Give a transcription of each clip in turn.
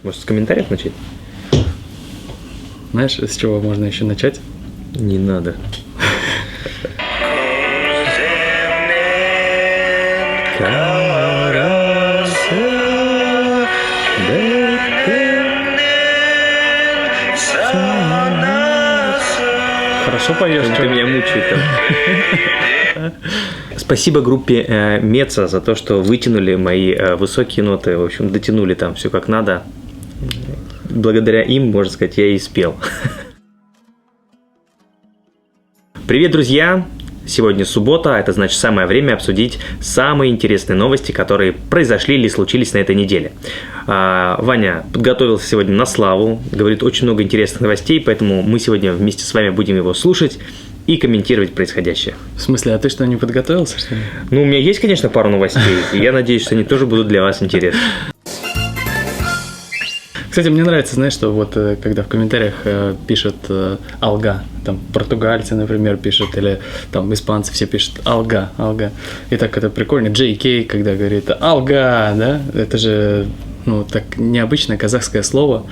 Может, с комментариев начать? Знаешь, с чего можно еще начать? Не надо. Хорошо поешь, Ты меня мучает там. Спасибо группе Меца за то, что вытянули мои высокие ноты, в общем, дотянули там все как надо. Благодаря им, можно сказать, я и спел. Привет, друзья! Сегодня суббота, это значит самое время обсудить самые интересные новости, которые произошли или случились на этой неделе. Ваня подготовился сегодня на славу, говорит очень много интересных новостей, поэтому мы сегодня вместе с вами будем его слушать и комментировать происходящее. В смысле, а ты что, не подготовился, что ли? Ну, у меня есть, конечно, пару новостей, и я надеюсь, что они тоже будут для вас интересны. Кстати, мне нравится, знаешь, что вот когда в комментариях пишут «алга», там португальцы, например, пишут, или там испанцы все пишут «алга», «алга». И так это прикольно. Джей Кей, когда говорит «алга», да, это же, ну, так необычное казахское слово,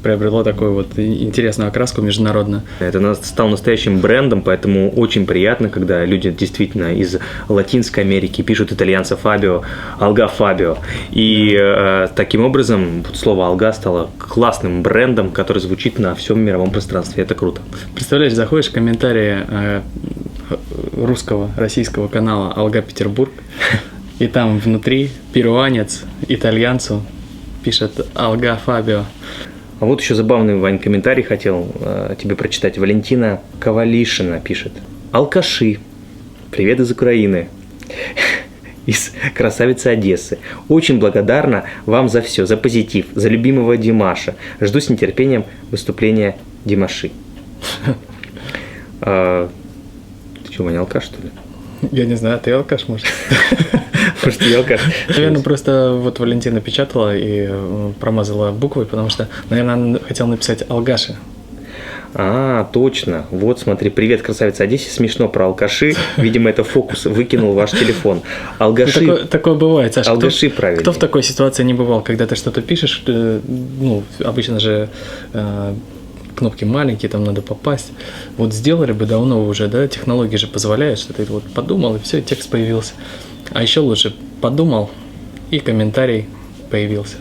приобрело такую вот интересную окраску международную. Это стал настоящим брендом, поэтому очень приятно, когда люди действительно из Латинской Америки пишут итальянца Фабио, алга Фабио. И таким образом слово алга стало классным брендом, который звучит на всем мировом пространстве. Это круто. Представляешь, заходишь в комментарии российского канала «Алга Петербург», и там внутри перуанец итальянцу пишет «алга Фабио». А вот еще забавный, Вань, комментарий хотел тебе прочитать. Валентина Ковалишина пишет: «Алкаши, привет из Украины, из красавицы Одессы. Очень благодарна вам за все, за позитив, за любимого Димаша. Жду с нетерпением выступления Димаши». Ты что, Ваня, алкаш, что ли? Я не знаю, ты алкаш, может? Может, я алкаш. Наверное, просто вот Валентина печатала и промазала буквы, потому что, наверное, она хотела написать «алгаши». Точно. Вот, смотри, привет, красавица Одессе. Смешно про алкаши. Видимо, это фокус выкинул ваш телефон. Алгаши. Ну, такое бывает, Саша. Алгаши, правильно. Кто в такой ситуации не бывал, когда ты что-то пишешь, ну, обычно же кнопки маленькие, там надо попасть. Вот сделали бы давно уже, да, технологии же позволяют, что ты вот подумал, и все, текст появился. А еще лучше подумал, и комментарий появился.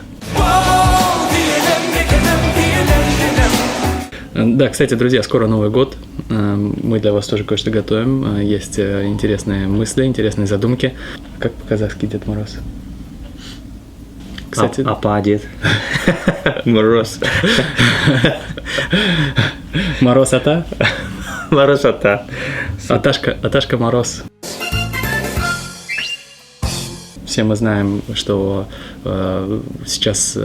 Да, кстати, друзья, скоро Новый год. Мы для вас тоже кое-что готовим. Есть интересные мысли, интересные задумки. Как по-казахски Дед Мороз? Кстати, Апа Дед Мороз. Мороз ата? Мороз ата. Аташка Мороз. Все мы знаем, что сейчас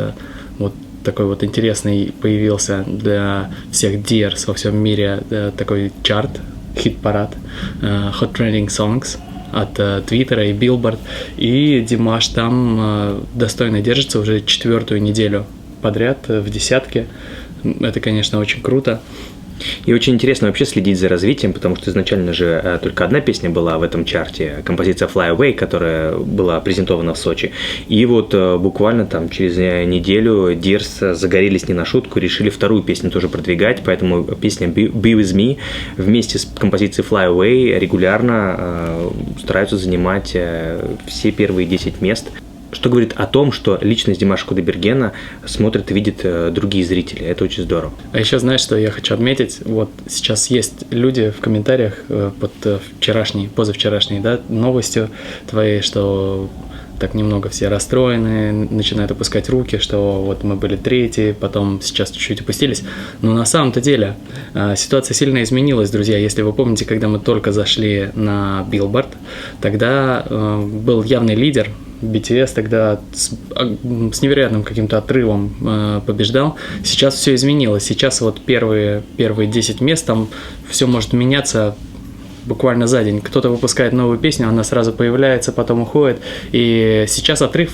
вот такой вот интересный появился для всех Dears во всем мире такой чарт, хит-парад, Hot Trending Songs от Твиттера и Billboard. И Димаш там достойно держится уже 4-ю неделю подряд в десятке. Это, конечно, очень круто. И очень интересно вообще следить за развитием, потому что изначально же только одна песня была в этом чарте, композиция Fly Away, которая была презентована в Сочи. И вот буквально там через неделю Dears загорелись не на шутку, решили вторую песню тоже продвигать, поэтому песня Be With Me вместе с композицией Fly Away регулярно стараются занимать все первые 10 мест. Что говорит о том, что личность Димаша Кудайбергена смотрят и видят другие зрители. Это очень здорово. А еще знаешь, что я хочу отметить? Вот сейчас есть люди в комментариях под позавчерашней, да, новостью твоей, что так немного все расстроены, начинают опускать руки, что вот мы были третьи, потом сейчас чуть-чуть опустились. Но на самом-то деле ситуация сильно изменилась, друзья. Если вы помните, когда мы только зашли на Billboard, тогда был явный лидер. BTS тогда с невероятным каким-то отрывом побеждал. Сейчас все изменилось. Сейчас вот первые 10 мест, там все может меняться буквально за день. Кто-то выпускает новую песню, она сразу появляется, потом уходит. И сейчас отрыв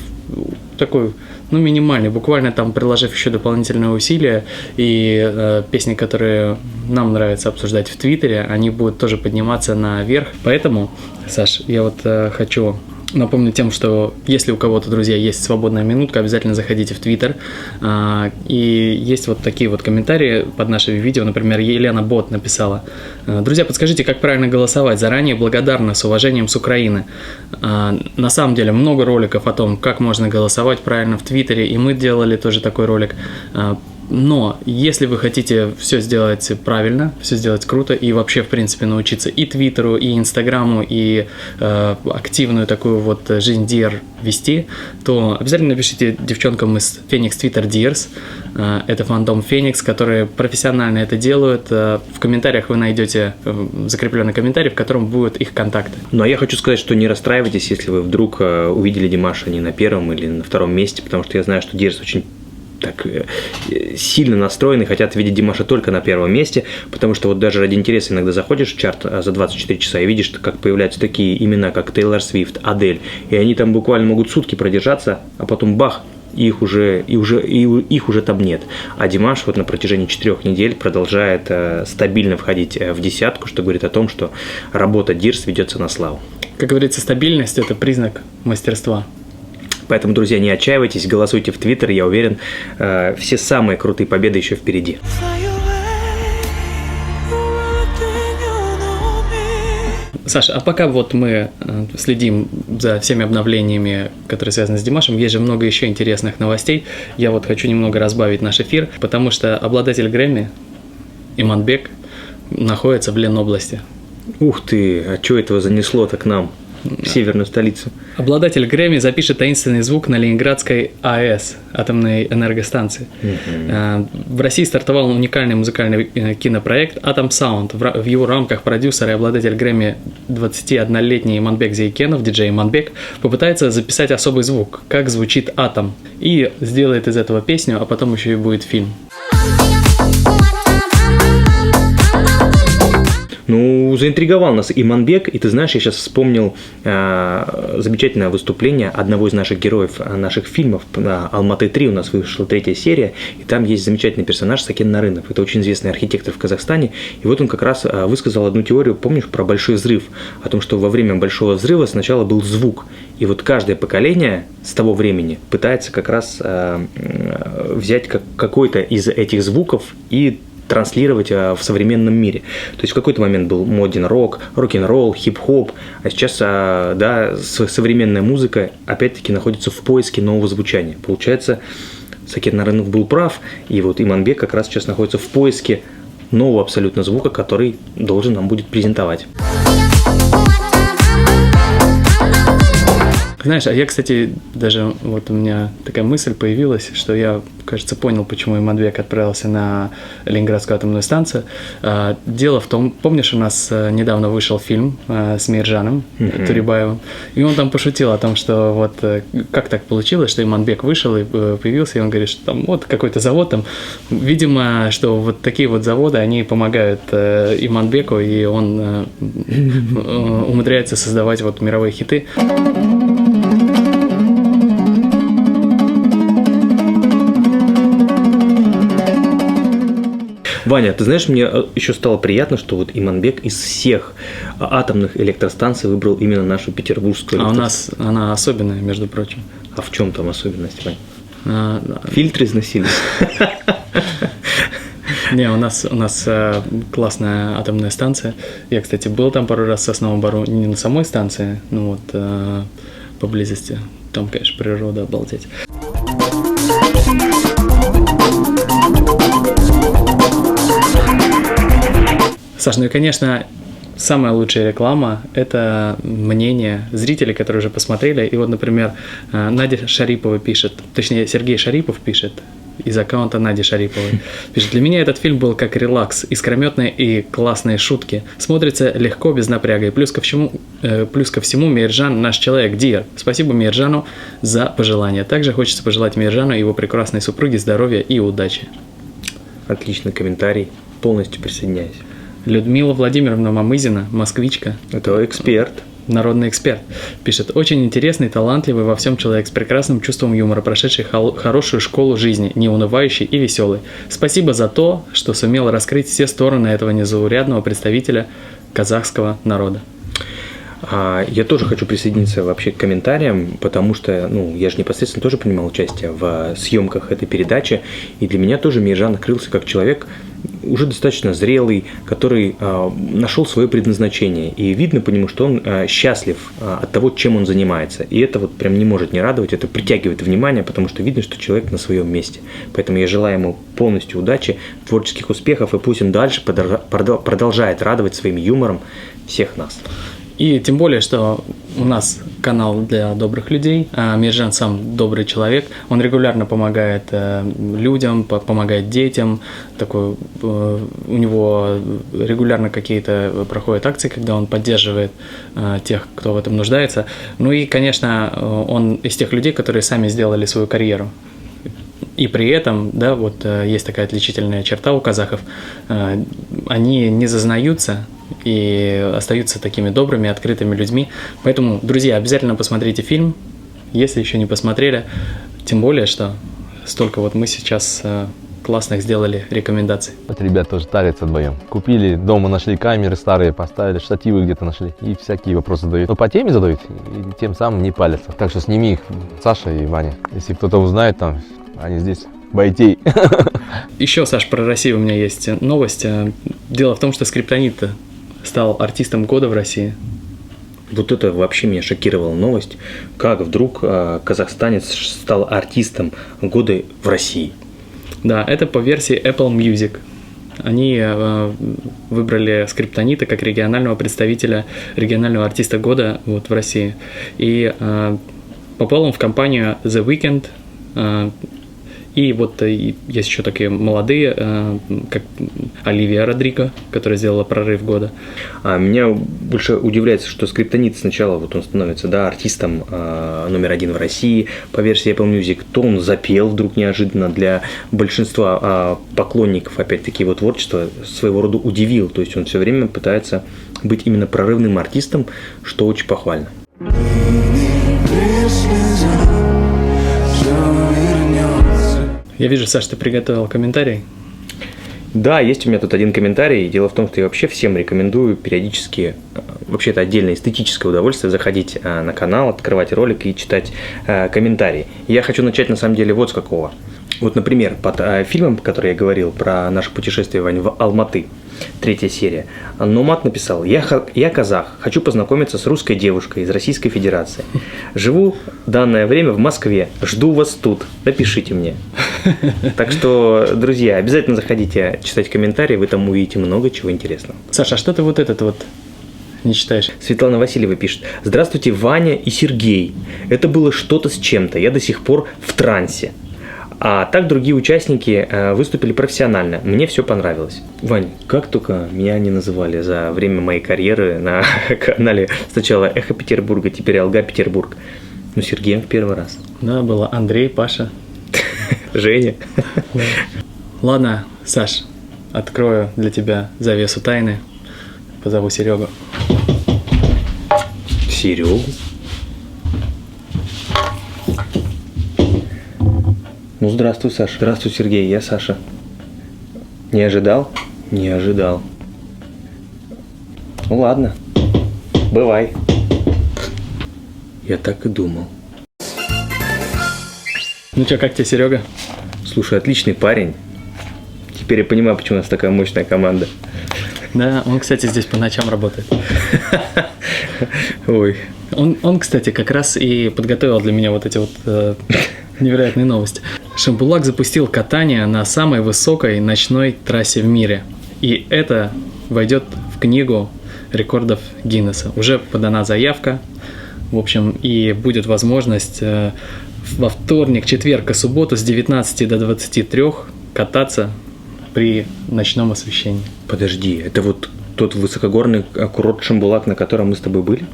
такой, минимальный. Буквально там приложив еще дополнительные усилия. И песни, которые нам нравится обсуждать в Твиттере, они будут тоже подниматься наверх. Поэтому, Саш, я вот хочу Напомню тем, что если у кого-то, друзья, есть свободная минутка, обязательно заходите в Твиттер. И есть вот такие вот комментарии под нашими видео. Например, Елена Бот написала: «Друзья, подскажите, как правильно голосовать? Заранее благодарна, с уважением, с Украины». На самом деле много роликов о том, как можно голосовать правильно в Твиттере, и мы делали тоже такой ролик. Но если вы хотите все сделать правильно, все сделать круто и вообще, в принципе, научиться и Твиттеру, и Инстаграму, и активную такую вот жизнь Dear вести, то обязательно напишите девчонкам из Phoenix Twitter Dears. Это фандом Phoenix, которые профессионально это делают. В комментариях вы найдете закрепленный комментарий, в котором будут их контакты. Ну, а я хочу сказать, что не расстраивайтесь, если вы вдруг увидели Димаша не на первом или на втором месте, потому что я знаю, что Dears очень так сильно настроены, хотят видеть Димаша только на первом месте, потому что вот даже ради интереса иногда заходишь в чарт за 24 часа и видишь, как появляются такие имена, как Тейлор Свифт, Адель, и они там буквально могут сутки продержаться, а потом бах, их уже там нет. А Димаш вот на протяжении 4 недель продолжает стабильно входить в десятку, что говорит о том, что работа Dears ведется на славу. Как говорится, стабильность – это признак мастерства. Поэтому, друзья, не отчаивайтесь, голосуйте в Твиттер, я уверен, все самые крутые победы еще впереди. Саша, а пока вот мы следим за всеми обновлениями, которые связаны с Димашем, есть же много еще интересных новостей. Я вот хочу немного разбавить наш эфир, потому что обладатель Грэмми Иманбек находится в Ленобласти. Ух ты, а что этого занесло-то к нам? В северную столицу. Обладатель Грэмми запишет таинственный звук на Ленинградской АЭС, атомной энергостанции. В России стартовал уникальный музыкальный кинопроект «Атом Саунд». В его рамках продюсер и обладатель Грэмми 21-летний Иманбек Зейкенов, диджей Иманбек, попытается записать особый звук, как звучит атом, и сделает из этого песню, а потом еще и будет фильм. Ну, заинтриговал нас Иманбек, и ты знаешь, я сейчас вспомнил замечательное выступление одного из наших героев наших фильмов. На Алматы-3 у нас вышла 3-я серия, и там есть замечательный персонаж Сакен Нарынов. Это очень известный архитектор в Казахстане, и вот он как раз высказал одну теорию, помнишь, про большой взрыв, о том, что во время большого взрыва сначала был звук, и вот каждое поколение с того времени пытается как раз взять какой-то из этих звуков и транслировать в современном мире. То есть в какой-то момент был моден рок, рок-н-ролл, хип-хоп, а сейчас, да, современная музыка опять-таки находится в поиске нового звучания. Получается, Сакен Нарынов был прав, и вот Иманбек как раз сейчас находится в поиске нового абсолютно звука, который должен нам будет презентовать. Знаешь, а я, кстати, даже вот у меня такая мысль появилась, что я, кажется, понял, почему Иманбек отправился на Ленинградскую атомную станцию. Дело в том, помнишь, у нас недавно вышел фильм с Мейржаном Турибаевым, и он там пошутил о том, что вот как так получилось, что Иманбек вышел и появился, и он говорит, что там вот какой-то завод там, видимо, что вот такие вот заводы, они помогают Иманбеку, и он умудряется создавать вот мировые хиты. Ваня, ты знаешь, мне еще стало приятно, что вот Иманбек из всех атомных электростанций выбрал именно нашу петербургскую электростанцию. А у нас она особенная, между прочим. А в чем там особенность, Вань? Фильтры износились? Не, у нас классная атомная станция. Я, кстати, был там пару раз в Сосновом Бору, не на самой станции, но вот поблизости. Там, конечно, природа, обалдеть. Саш, ну и, конечно, самая лучшая реклама – это мнение зрителей, которые уже посмотрели. И вот, например, Надя Шарипова пишет, точнее, Сергей Шарипов пишет из аккаунта Нади Шариповой. Пишет: «Для меня этот фильм был как релакс, искрометные и классные шутки. Смотрится легко, без напряга. И плюс ко всему Мейржан наш человек, Dear. Спасибо Мейржану за пожелания. Также хочется пожелать Мейржану и его прекрасной супруге здоровья и удачи». Отличный комментарий, полностью присоединяюсь. Людмила Владимировна Мамызина, москвичка. Это эксперт. Народный эксперт. Пишет: «Очень интересный, талантливый во всем человек с прекрасным чувством юмора, прошедший хорошую школу жизни, неунывающий и веселый. Спасибо за то, что сумел раскрыть все стороны этого незаурядного представителя казахского народа». Я тоже хочу присоединиться вообще к комментариям, потому что, я же непосредственно тоже принимал участие в съемках этой передачи, и для меня тоже Мейржан открылся как человек уже достаточно зрелый, который нашел свое предназначение, и видно по нему, что он счастлив от того, чем он занимается, и это вот прям не может не радовать, это притягивает внимание, потому что видно, что человек на своем месте, поэтому я желаю ему полностью удачи, творческих успехов, и пусть он дальше продолжает радовать своим юмором всех нас. И тем более, что у нас канал для добрых людей, а Мейржан сам добрый человек, он регулярно помогает людям, помогает детям, такой, у него регулярно какие-то проходят акции, когда он поддерживает тех, кто в этом нуждается. Ну и, конечно, он из тех людей, которые сами сделали свою карьеру. И при этом, да, вот есть такая отличительная черта у казахов, они не зазнаются и остаются такими добрыми, открытыми людьми. Поэтому, друзья, обязательно посмотрите фильм, если еще не посмотрели. Тем более, что столько вот мы сейчас классных сделали рекомендаций. Вот ребят тоже тарятся вдвоем. Купили, дома нашли камеры старые, поставили, штативы где-то нашли. И всякие вопросы задают. Но по теме задают, и тем самым не палятся. Так что сними их, Саша и Ваня. Если кто-то узнает, там, они здесь, бойтей. Еще, Саш, про Россию у меня есть новость. Дело в том, что Скриптонит стал артистом года в России. Вот это вообще меня шокировала новость, как вдруг казахстанец стал артистом года в России. Да, это по версии Apple Music. Они выбрали Скриптонита как регионального представителя, регионального артиста года вот в России. И попал он в компанию The Weeknd. И вот есть еще такие молодые, как Оливия Родриго, которая сделала прорыв года. Меня больше удивляет, что Скриптонит сначала вот он становится артистом номер один в России по версии Apple Music, то он запел вдруг неожиданно для большинства поклонников, опять-таки, его творчества своего рода удивил. То есть он все время пытается быть именно прорывным артистом, что очень похвально. Я вижу, Саш, ты приготовил комментарий. Да, есть у меня тут один комментарий. Дело в том, что я вообще всем рекомендую периодически, вообще это отдельное эстетическое удовольствие, заходить на канал, открывать ролик и читать комментарии. Я хочу начать на самом деле вот с какого. Вот, например, под фильмом, который я говорил про наше путешествие, Вань, в Алматы, 3 серия, Номад написал: «Я казах, хочу познакомиться с русской девушкой из Российской Федерации. Живу данное время в Москве, жду вас тут, напишите мне». Так что, друзья, обязательно заходите читать комментарии, вы там увидите много чего интересного. Саша, а что ты вот этот вот не читаешь? Светлана Васильева пишет: «Здравствуйте, Ваня и Сергей. Это было что-то с чем-то, я до сих пор в трансе. А так другие участники выступили профессионально. Мне все понравилось». Вань, как только меня не называли за время моей карьеры на канале сначала «Эхо Петербурга», теперь «Алга Петербург». Ну, Сергеем в первый раз. Да, было Андрей, Паша. Женя. Ладно, Саш, открою для тебя завесу тайны. Позову Серегу. Серегу? Ну, здравствуй, Саша. Здравствуй, Сергей, я Саша. Не ожидал? Не ожидал. Ну, ладно. Бывай. Я так и думал. Ну что, как тебе, Серега? Слушай, отличный парень. Теперь я понимаю, почему у нас такая мощная команда. Да, он, кстати, здесь по ночам работает. Ой. Он, кстати, как раз и подготовил для меня вот эти вот невероятные новости. Шамбулак запустил катание на самой высокой ночной трассе в мире. И это войдет в книгу рекордов Гиннесса. Уже подана заявка. В общем, и будет возможность во вторник, четверг и субботу с 19 до 23 кататься при ночном освещении. Подожди, это вот тот высокогорный курорт Шамбулак, на котором мы с тобой были?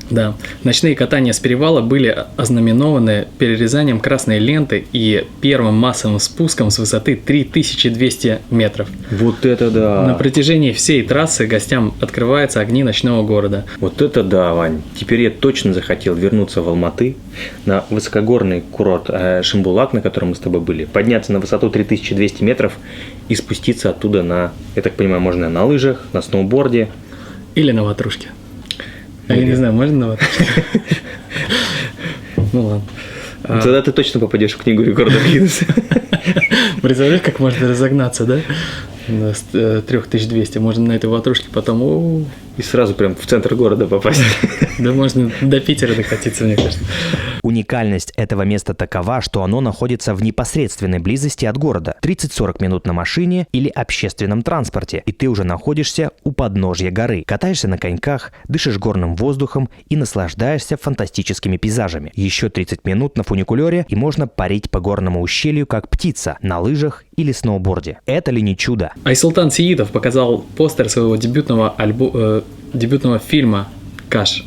Да. Ночные катания с перевала были ознаменованы перерезанием красной ленты и первым массовым спуском с высоты 3200 метров. Вот это да! На протяжении всей трассы гостям открываются огни ночного города. Вот это да, Вань! Теперь я точно захотел вернуться в Алматы, на высокогорный курорт Шамбулак, на котором мы с тобой были, подняться на высоту 3200 метров и спуститься оттуда на, я так понимаю, можно на лыжах, на сноуборде. Или на ватрушке. А я не знаю, можно на ваточке? Ну ладно. Тогда ты точно попадешь в книгу рекордов Гиннесса. Представляешь, как можно разогнаться, да? С 3200. Можно на этой ватрушке потом... И сразу прям в центр города попасть. Да можно до Питера докатиться, мне кажется. Уникальность этого места такова, что оно находится в непосредственной близости от города. 30-40 минут на машине или общественном транспорте, и ты уже находишься у подножья горы. Катаешься на коньках, дышишь горным воздухом и наслаждаешься фантастическими пейзажами. Еще 30 минут на фуникулере, и можно парить по горному ущелью, как птица, на лыжах или сноуборде. Это ли не чудо? Айсултан Сеидов показал постер своего дебютного фильма «Каш».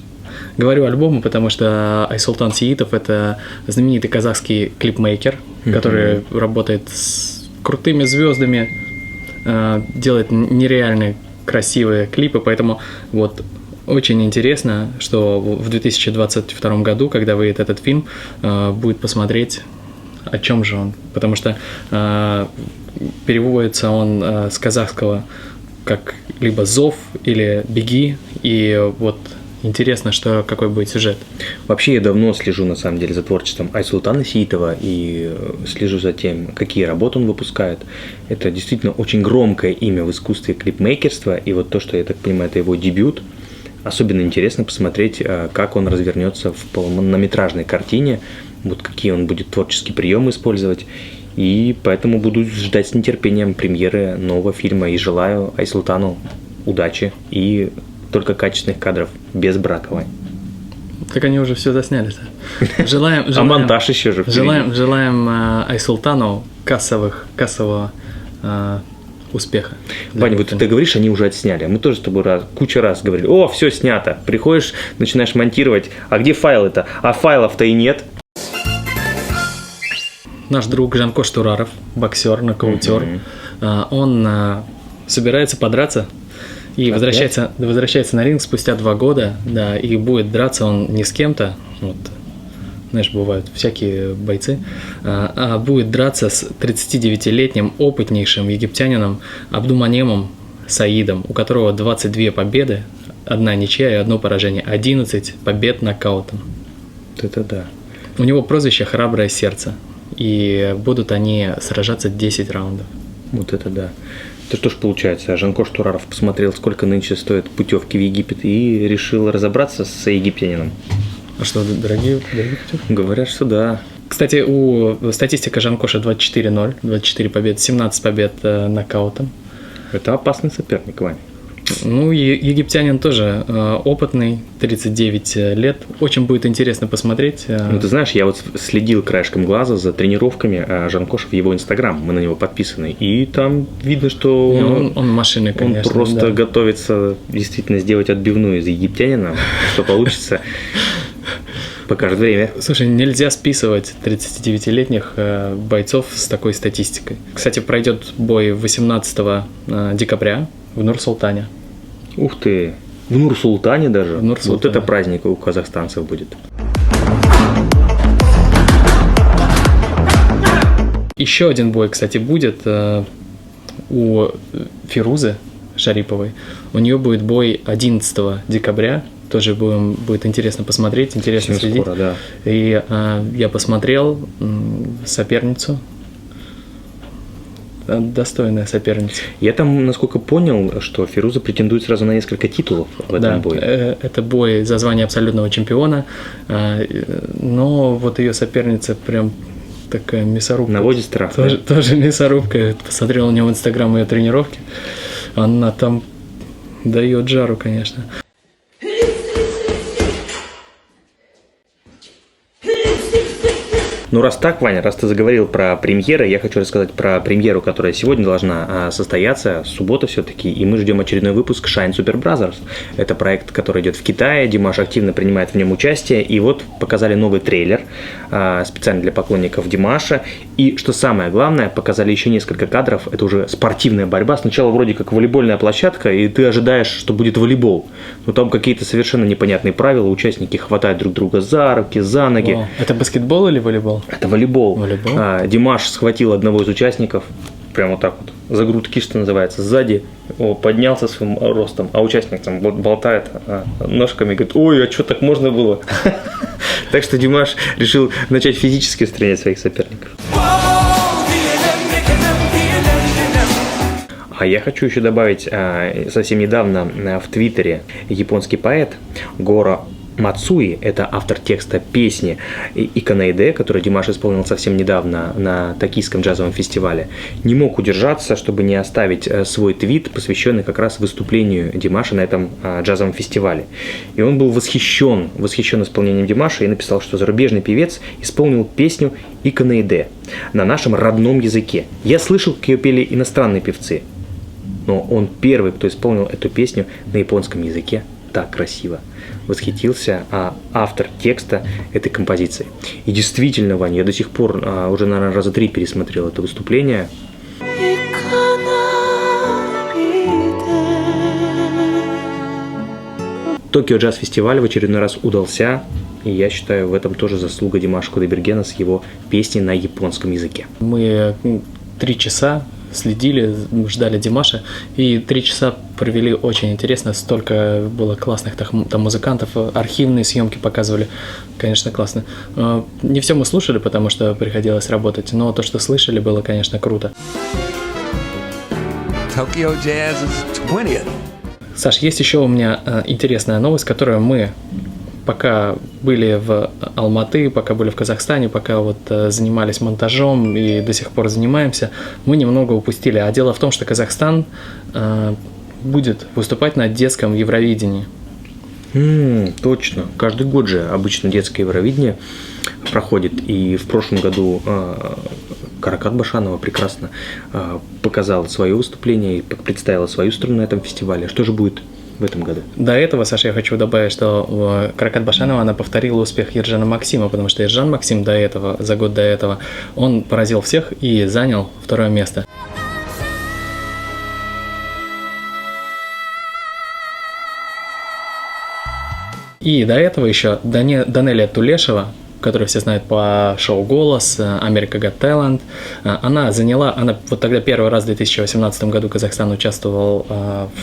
Говорю альбому, потому что Айсултан Сеидов – это знаменитый казахский клипмейкер, который работает с крутыми звездами, делает нереально красивые клипы, поэтому вот очень интересно, что в 2022 году, когда выйдет этот фильм, будет посмотреть, о чем же он, потому что переводится он с казахского как либо «зов» или «беги», и вот интересно, какой будет сюжет. Вообще я давно слежу, на самом деле, за творчеством Айсултана Сеидова и слежу за тем, какие работы он выпускает. Это действительно очень громкое имя в искусстве клипмейкерства, и вот то, что, я так понимаю, это его дебют. Особенно интересно посмотреть, как он развернется в полнометражной картине, вот какие он будет творческие приемы использовать. И поэтому буду ждать с нетерпением премьеры нового фильма и желаю Айсултану удачи и только качественных кадров, без браковой. Так они уже все засняли-то. Желаем, А монтаж еще же впереди. Желаем Айсултану кассового успеха. Ваня, вот ты говоришь, они уже отсняли. Мы тоже с тобой кучу раз говорили: о, все снято. Приходишь, начинаешь монтировать. А где файлы-то? А файлов-то и нет. Наш друг Жанкош Тураров, боксер, нокаутер, он собирается подраться и возвращается на ринг спустя 2 года, да, и будет драться он не с кем-то, вот, знаешь, бывают всякие бойцы, а будет драться с 39-летним опытнейшим египтянином Абдуманемом Саидом, у которого 22 победы, 1 ничья и 1 поражение, 11 побед нокаутом. Это да. У него прозвище «Храброе сердце». И будут они сражаться 10 раундов. Вот это да. Это что ж получается, Жанкош Тураров посмотрел, сколько нынче стоят путевки в Египет, и решил разобраться с египтянином. А что, дорогие путевки? Говорят, что да. Кстати, статистика Жанкоша 24-0, 24 побед, 17 побед нокаутом. Это опасный соперник, Вань. Ну, египтянин тоже опытный, 39 лет. Очень будет интересно посмотреть. Ну, ты знаешь, я вот следил краешком глаза за тренировками Жанкоша в его Инстаграм. Мы на него подписаны. И там видно, что он машина, конечно. Он просто готовится действительно сделать отбивную из египтянина. Что получится, покажет время. Слушай, нельзя списывать 39-летних бойцов с такой статистикой. Кстати, пройдет бой 18 декабря в Нур-Султане. Ух ты! В Нур-Султане даже? В Нур-Султане. Вот это праздник у казахстанцев будет. Еще один бой, кстати, будет у Фирузы Шариповой. У нее будет бой 11 декабря. Тоже будет интересно посмотреть, интересно очень следить. скоро, да. И я посмотрел соперницу. Достойная соперница. Я там, насколько понял, что Фируза претендует сразу на несколько титулов в этом бое. Это бой за звание абсолютного чемпиона, но вот ее соперница прям такая мясорубка. Наводит страх. Тоже мясорубка. Я посмотрел у нее в Инстаграм ее тренировки. Она там дает жару, конечно. Ну, раз так, Ваня, раз ты заговорил про премьеры, я хочу рассказать про премьеру, которая сегодня должна состояться, суббота все-таки, и мы ждем очередной выпуск Shine Super Brothers. Это проект, который идет в Китае, Димаш активно принимает в нем участие, и вот показали новый трейлер специально для поклонников Димаша, и, что самое главное, показали еще несколько кадров, это уже спортивная борьба, сначала вроде как волейбольная площадка, и ты ожидаешь, что будет волейбол, но там какие-то совершенно непонятные правила, участники хватают друг друга за руки, за ноги. Вау. Это баскетбол или волейбол? Это волейбол. Волейбол? Димаш схватил одного из участников прям вот так вот, за грудки, что называется, сзади, поднялся своим ростом, а участник там болтает ножками, говорит, ой, а что так можно было? Так что Димаш решил начать физически устранять своих соперников. А я хочу еще добавить, совсем недавно в Твиттере японский поэт Горо Мацуи, это автор текста песни Иканэйдэ, которую Димаш исполнил совсем недавно на Токийском джазовом фестивале, не мог удержаться, чтобы не оставить свой твит, посвященный как раз выступлению Димаша на этом джазовом фестивале. И он был восхищен исполнением Димаша и написал, что зарубежный певец исполнил песню Иканэйдэ на нашем родном языке. Я слышал, как ее пели иностранные певцы, но он первый, кто исполнил эту песню на японском языке так красиво. Восхитился автор текста этой композиции. И действительно, Ваня, я до сих пор уже, наверное, раза 3 пересмотрел это выступление. Токио джаз-фестиваль в очередной раз удался, и я считаю, в этом тоже заслуга Димаша Кудайбергена с его песней на японском языке. Мы 3 часа следили, ждали Димаша, и 3 часа провели очень интересно, столько было классных там музыкантов, архивные съемки показывали, конечно, классно. Не все мы слушали, потому что приходилось работать, но то, что слышали, было, конечно, круто. Tokyo Jazz's 20th. Саш, есть еще у меня интересная новость, которую мы пока были в Алматы, пока были в Казахстане, пока вот занимались монтажом и до сих пор занимаемся, мы немного упустили. А дело в том, что Казахстан будет выступать на детском Евровидении. Точно. Каждый год же обычно детское Евровидение проходит. И в прошлом году Каракат Башанова прекрасно показала свое выступление и представила свою страну на этом фестивале. Что же будет в этом году? До этого, Саша, я хочу добавить, что Каракат Башанова, она повторила успех Ержана Максима, потому что Ержан Максим за год до этого, он поразил всех и занял 2-е место. И до этого еще Данелия Тулешева, которую все знают по шоу «Голос», «Америка Got Talent», она вот тогда первый раз в 2018 году Казахстан участвовал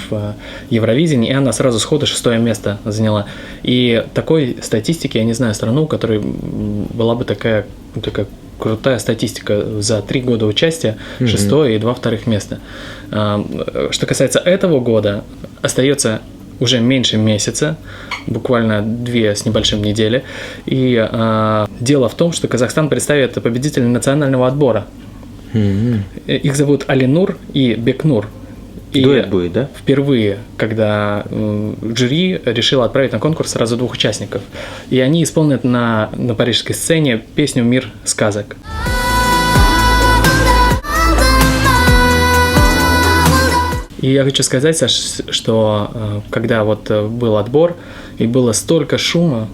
в Евровидении, и она сразу сходу 6-е место заняла. И такой статистики, я не знаю страну, у которой была бы такая крутая статистика за 3 года участия, 6-е и 2 вторых места. Что касается этого года, остается уже меньше месяца, буквально 2 с небольшим недели. И дело в том, что Казахстан представит победителей национального отбора. Их зовут Алинур и Бекнур. И дуэт будет, да? Впервые, когда жюри решило отправить на конкурс сразу 2 участников. И они исполнят на парижской сцене песню «Мир сказок». И я хочу сказать, Саш, что когда вот был отбор, и было столько шума,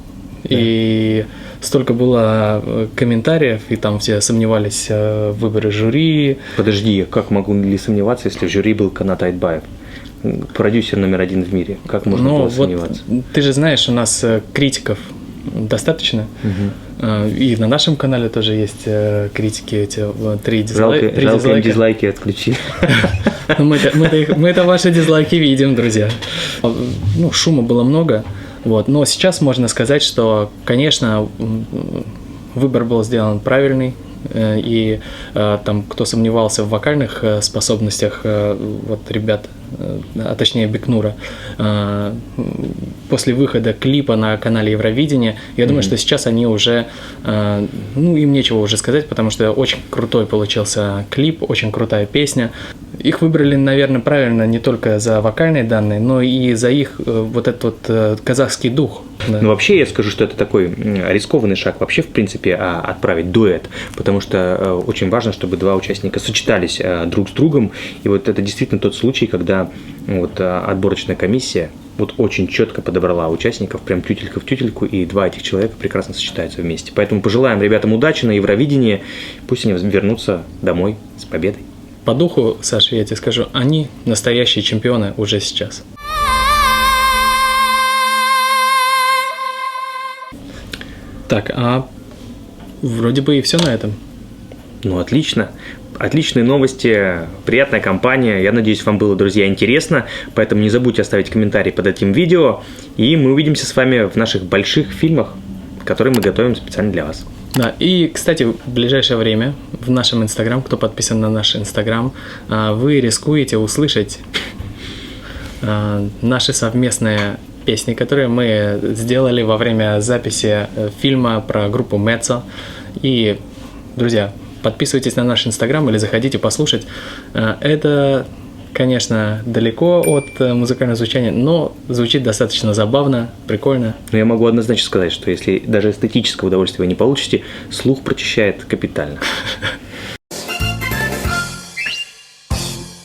и столько было комментариев, и там все сомневались в выборе жюри. Подожди, как могу ли сомневаться, если в жюри был Канат Айтбаев, продюсер номер 1 в мире? Как можно было сомневаться? Ты же знаешь, у нас критиков достаточно. И на нашем канале тоже есть критики, эти 3 дизлайка. Жалко, им дизлайки отключили. Мы это ваши дизлайки видим, друзья. Шума было много. Но сейчас можно сказать, что, конечно, выбор был сделан правильный. И там, кто сомневался в вокальных способностях ребят, а точнее Бекнура, после выхода клипа на канале Евровидения, я думаю, что сейчас они уже, им нечего уже сказать, потому что очень крутой получился клип, очень крутая песня. Их выбрали, наверное, правильно не только за вокальные данные, но и за их вот этот казахский дух. Да. Вообще я скажу, что это такой рискованный шаг вообще, в принципе, отправить дуэт, потому что очень важно, чтобы 2 участника сочетались друг с другом, и вот это действительно тот случай, когда отборочная комиссия очень четко подобрала участников, прям тютелька в тютельку, и 2 этих человека прекрасно сочетаются вместе. Поэтому пожелаем ребятам удачи на Евровидении, пусть они вернутся домой с победой. По духу, Саша, я тебе скажу, они настоящие чемпионы уже сейчас. Так, вроде бы и все на этом. Отлично. Отличные новости, приятная компания. Я надеюсь, вам было, друзья, интересно. Поэтому не забудьте оставить комментарий под этим видео. И мы увидимся с вами в наших больших фильмах, которые мы готовим специально для вас. Да, и, кстати, в ближайшее время в нашем Инстаграм, кто подписан на наш Инстаграм, вы рискуете услышать наши совместные песни, которые мы сделали во время записи фильма про группу Мецо. И, друзья, подписывайтесь на наш Инстаграм или заходите послушать. Это, конечно, далеко от музыкального звучания, но звучит достаточно забавно, прикольно. Но я могу однозначно сказать, что если даже эстетическое удовольствие вы не получите, слух прочищает капитально.